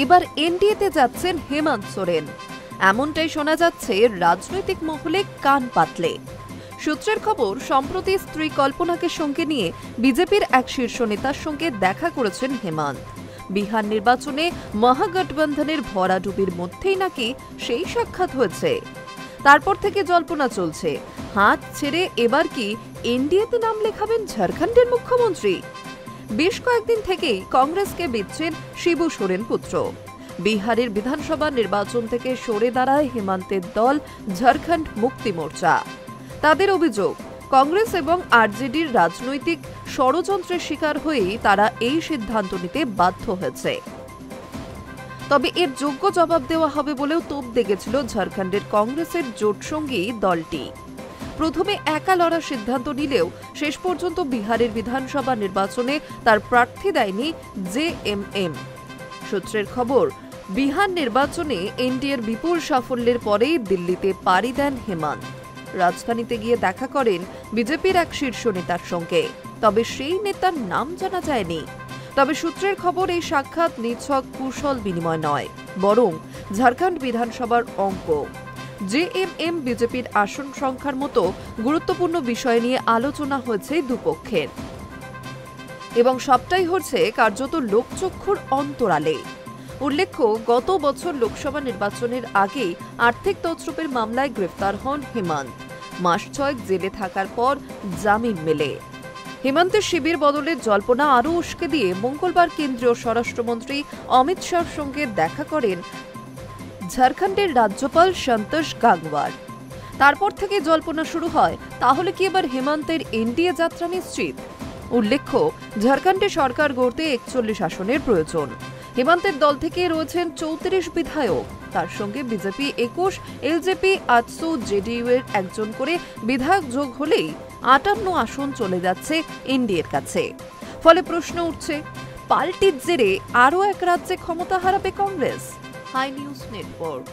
এবার এনডিএতে যাচ্ছেন হেমন্ত সোরেন, এমনটাই শোনা যাচ্ছে রাজনৈতিক মহলে কান পাতলে। সূত্রের খবর, সম্প্রতি স্ত্রী কল্পনাকে সঙ্গে নিয়ে বিজেপির এক শীর্ষ নেতার সঙ্গে দেখা করেছেন হেমন্ত। বিহার নির্বাচনে মহাগঠবন্ধনের ভরাডুবির মধ্যেই নাকি সেই সাক্ষাৎ হয়েছে। তারপর থেকে জল্পনা চলছে, হাত ছেড়ে এবার কি এনডিএতে নাম লেখাবেন ঝাড়খণ্ডের মুখ্যমন্ত্রী। বেশ কয়েকদিন থেকেই কংগ্রেসকে বিচ্ছেন শিবু সোরেন পুত্র। বিহারের বিধানসভা নির্বাচন থেকে সরে দাঁড়ায় হেমন্তের দল ঝাড়খণ্ড মুক্তি মোর্চা। তাদের অভিযোগ, কংগ্রেস এবং আরজেডির রাজনৈতিক ষড়যন্ত্রের শিকার হয়েই তারা এই সিদ্ধান্ত নিতে বাধ্য হয়েছে। তবে এর যোগ্য জবাব দেওয়া হবে বলেও তোপ দেখেছিল ঝাড়খণ্ডের কংগ্রেসের জোটসঙ্গী দলটি। প্রথমে একা লড়ার সিদ্ধান্ত নিলেও শেষ পর্যন্ত বিহারের বিধানসভা নির্বাচনে তার প্রার্থী দেয়নি জেএমএম। সূত্রের খবর, বিহার নির্বাচনে এনডিএর বিপুল সাফল্যের পরেই দিল্লিতে পাড়ি দেন হেমন্ত। রাজধানীতে গিয়ে দেখা করেন বিজেপির এক শীর্ষ নেতার সঙ্গে, তবে সেই নেতার নাম জানা যায়নি। তবে সূত্রের খবর, এই সাক্ষাৎ নিছক কুশল বিনিময় নয়, বরং ঝাড়খণ্ড বিধানসভার অঙ্ক। জেএমএম বিজেপির আসন সংখ্যার মতো গুরুত্বপূর্ণ বিষয় নিয়ে আলোচনা হয়েছে দুপক্ষের, এবং সবটাই হচ্ছে কার্যত লোকচক্ষুর অন্তরালে। উল্লেখ্য, গত বছর লোকসভা নির্বাচনের আগেই আর্থিক তছরুপের মামলায় গ্রেফতার হন হেমন্ত। মাস 6 জেলে থাকার পর জামিন মেলে। হেমন্তের শিবির বদলে জল্পনা আরও উস্কে দিয়ে মঙ্গলবার কেন্দ্রীয় স্বরাষ্ট্রমন্ত্রী অমিত শাহর সঙ্গে দেখা করেন ঝাড়খণ্ডের রাজ্যপাল সন্তোষ গাংওয়ার। তারপর থেকে জল্পনা শুরু হয়, তাহলে কি এবার হেমন্তের এনডিএ যাত্রা নিশ্চিত? উল্লেখ্য, ঝাড়খণ্ডে সরকার গড়তে 41 আসনের প্রয়োজন। হেমন্তের দল থেকে রয়েছেন 34 বিধায়ক, তার সঙ্গে বিজেপি 21, এলজেপি 800, জেডিইউ এর একজন করে বিধায়ক যোগ হলেই 58 আসন চলে যাচ্ছে এনডিএর কাছে। ফলে প্রশ্ন উঠছে, পাল্টির জেরে আরও এক রাজ্যে ক্ষমতা হারাবে কংগ্রেস। High news network.